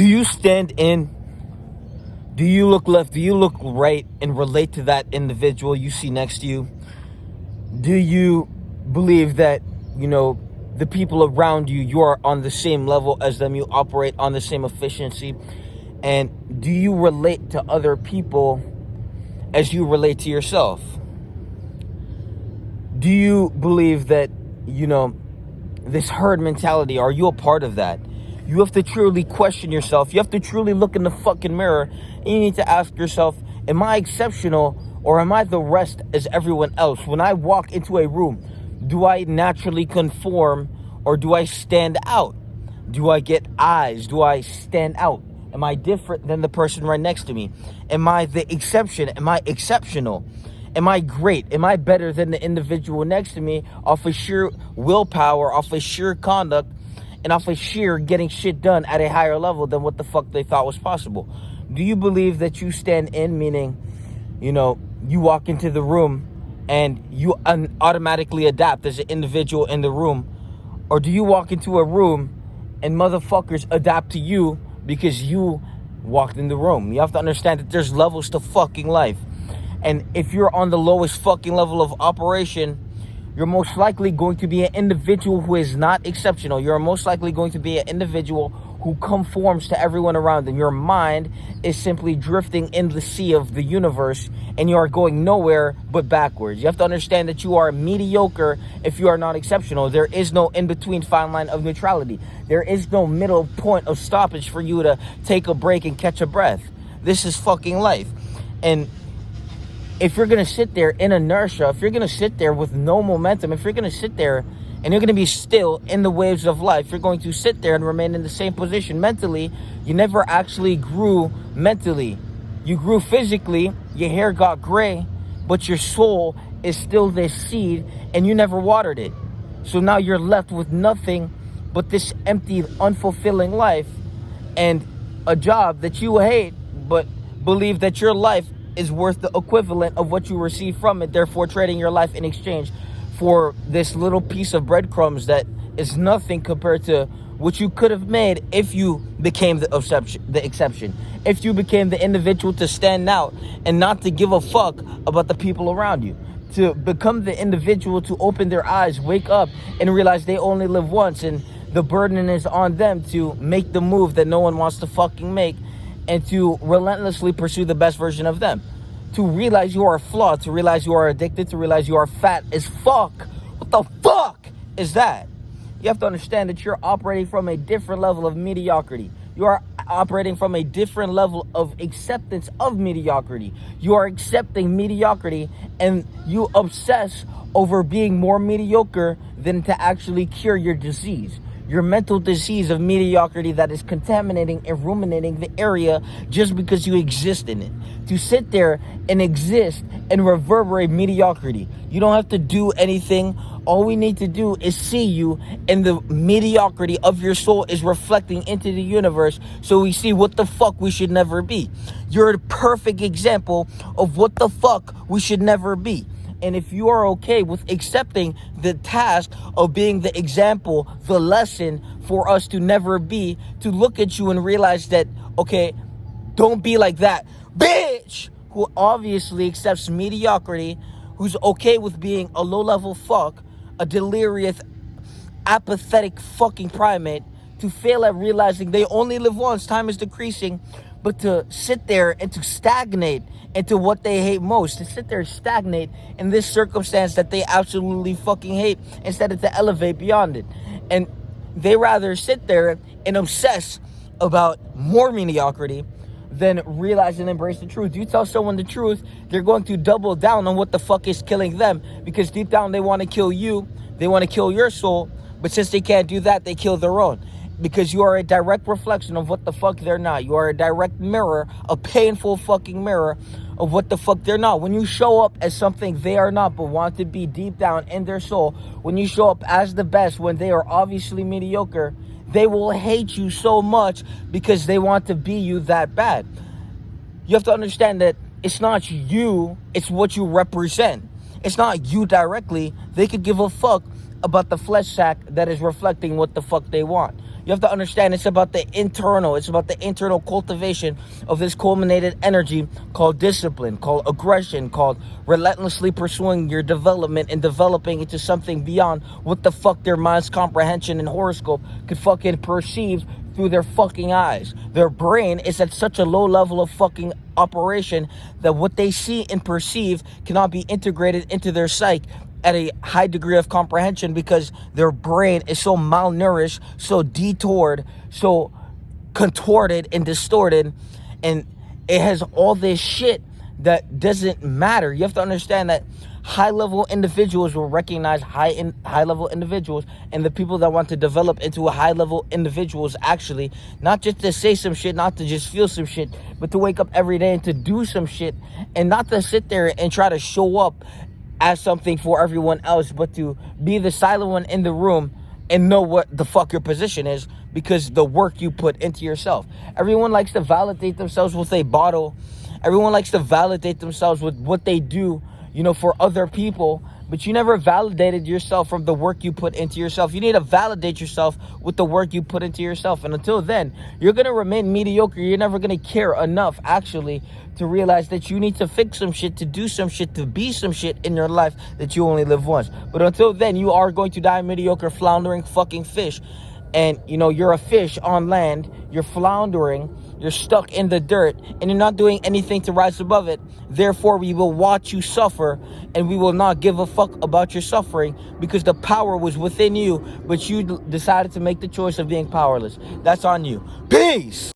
Do you stand in? Do you look left? Do you look right and relate to that individual you see next to you? Do you believe that, the people around you, you are on the same level as them, you operate on the same efficiency? And do you relate to other people as you relate to yourself? Do you believe that, this herd mentality, are you a part of that? You have to truly question yourself. You have to truly look in the fucking mirror, and you need to ask yourself, am I exceptional or am I the rest as everyone else? When I walk into a room, do I naturally conform or do I stand out? Do I get eyes? Do I stand out? Am I different than the person right next to me? Am I the exception? Am I exceptional? Am I great? Am I better than the individual next to me off of sheer willpower, off of sheer conduct, and off of sheer getting shit done at a higher level than what the fuck they thought was possible? Do you believe that you stand in, meaning, you walk into the room and you automatically adapt as an individual in the room? Or do you walk into a room and motherfuckers adapt to you because you walked in the room? You have to understand that there's levels to fucking life. And if you're on the lowest fucking level of operation, you're most likely going to be an individual who is not exceptional. You're most likely going to be an individual who conforms to everyone around them. Your mind is simply drifting in the sea of the universe, and you are going nowhere but backwards. You have to understand that you are mediocre if you are not exceptional. There is no in-between fine line of neutrality. There is no middle point of stoppage for you to take a break and catch a breath. This is fucking life. And if you're going to sit there in inertia, if you're going to sit there with no momentum, if you're going to sit there and you're going to be still in the waves of life, you're going to sit there and remain in the same position mentally. You never actually grew mentally. You grew physically, your hair got gray, but your soul is still this seed and you never watered it. So now you're left with nothing but this empty, unfulfilling life and a job that you hate, but believe that your life is worth the equivalent of what you receive from it, therefore trading your life in exchange for this little piece of breadcrumbs that is nothing compared to what you could have made if you became the exception, if you became the individual to stand out and not to give a fuck about the people around you, to become the individual to open their eyes, wake up, and realize they only live once, and the burden is on them to make the move that no one wants to fucking make, and to relentlessly pursue the best version of them. To realize you are flawed, to realize you are addicted, to realize you are fat as fuck. What the fuck is that? You have to understand that you're operating from a different level of mediocrity. You are operating from a different level of acceptance of mediocrity. You are accepting mediocrity and you obsess over being more mediocre than to actually cure your disease. Your mental disease of mediocrity that is contaminating and ruminating the area just because you exist in it. To sit there and exist and reverberate mediocrity. You don't have to do anything. All we need to do is see you, and the mediocrity of your soul is reflecting into the universe, so we see what the fuck we should never be. You're a perfect example of what the fuck we should never be. And if you are okay with accepting the task of being the example, the lesson for us to never be, to look at you and realize that, okay, don't be like that bitch who obviously accepts mediocrity, who's okay with being a low-level fuck, a delirious, apathetic fucking primate, to fail at realizing they only live once, time is decreasing, but to sit there and to stagnate into what they hate most, to sit there and stagnate in this circumstance that they absolutely fucking hate, instead of to elevate beyond it. And they rather sit there and obsess about more mediocrity than realize and embrace the truth. You tell someone the truth, they're going to double down on what the fuck is killing them, because deep down they want to kill you, they want to kill your soul, but since they can't do that, they kill their own. Because you are a direct reflection of what the fuck they're not. You are a direct mirror, a painful fucking mirror of what the fuck they're not. When you show up as something they are not, but want to be deep down in their soul, when you show up as the best when they are obviously mediocre, they will hate you so much because they want to be you that bad. You have to understand that it's not you, it's what you represent. It's not you directly. They could give a fuck about the flesh sack that is reflecting what the fuck they want. You have to understand it's about the internal cultivation of this culminated energy called discipline, called aggression, called relentlessly pursuing your development and developing into something beyond what the fuck their mind's comprehension and horoscope could fucking perceive through their fucking eyes. Their brain is at such a low level of fucking operation that what they see and perceive cannot be integrated into their psyche at a high degree of comprehension, because their brain is so malnourished, so detoured, so contorted and distorted, and it has all this shit that doesn't matter. You have to understand that high-level individuals will recognize high-level individuals, and the people that want to develop into a high-level individuals actually, not just to say some shit, not to just feel some shit, but to wake up every day and to do some shit, and not to sit there and try to show up as something for everyone else, but to be the silent one in the room and know what the fuck your position is, because the work you put into yourself. Everyone likes to validate themselves with a bottle. Everyone likes to validate themselves with what they do, for other people, but you never validated yourself from the work you put into yourself. You need to validate yourself with the work you put into yourself. And until then, you're going to remain mediocre. You're never going to care enough, actually, to realize that you need to fix some shit, to do some shit, to be some shit in your life, that you only live once. But until then, you are going to die a mediocre, floundering fucking fish. And, you're a fish on land, you're floundering, you're stuck in the dirt, and you're not doing anything to rise above it. Therefore, we will watch you suffer, and we will not give a fuck about your suffering, because the power was within you, but you decided to make the choice of being powerless. That's on you. Peace!